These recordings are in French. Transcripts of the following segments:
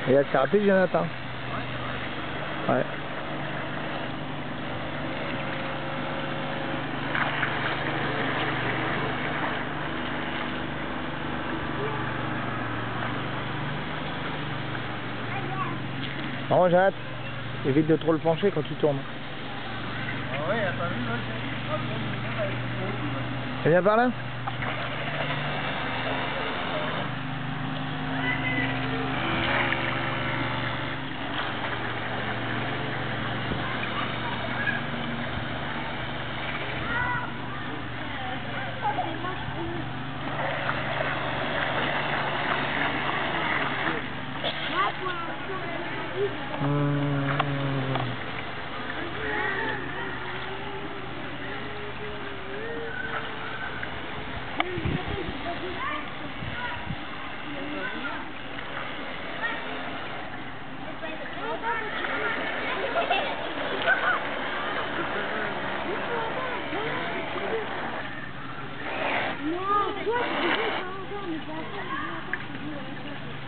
Et assez rapide, Jonathan. Ouais. Non, Jonathan, évite de trop le pencher quand tu tournes. Ah ouais, t'as vu là? Et viens par là.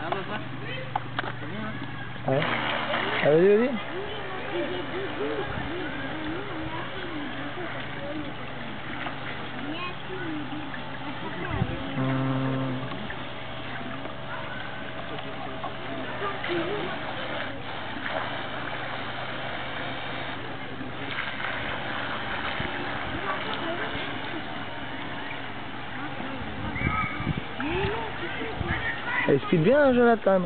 Ah bah quoi? C'est bien hein? Ouais. Allez, vas-y. Elle speed bien, Jonathan.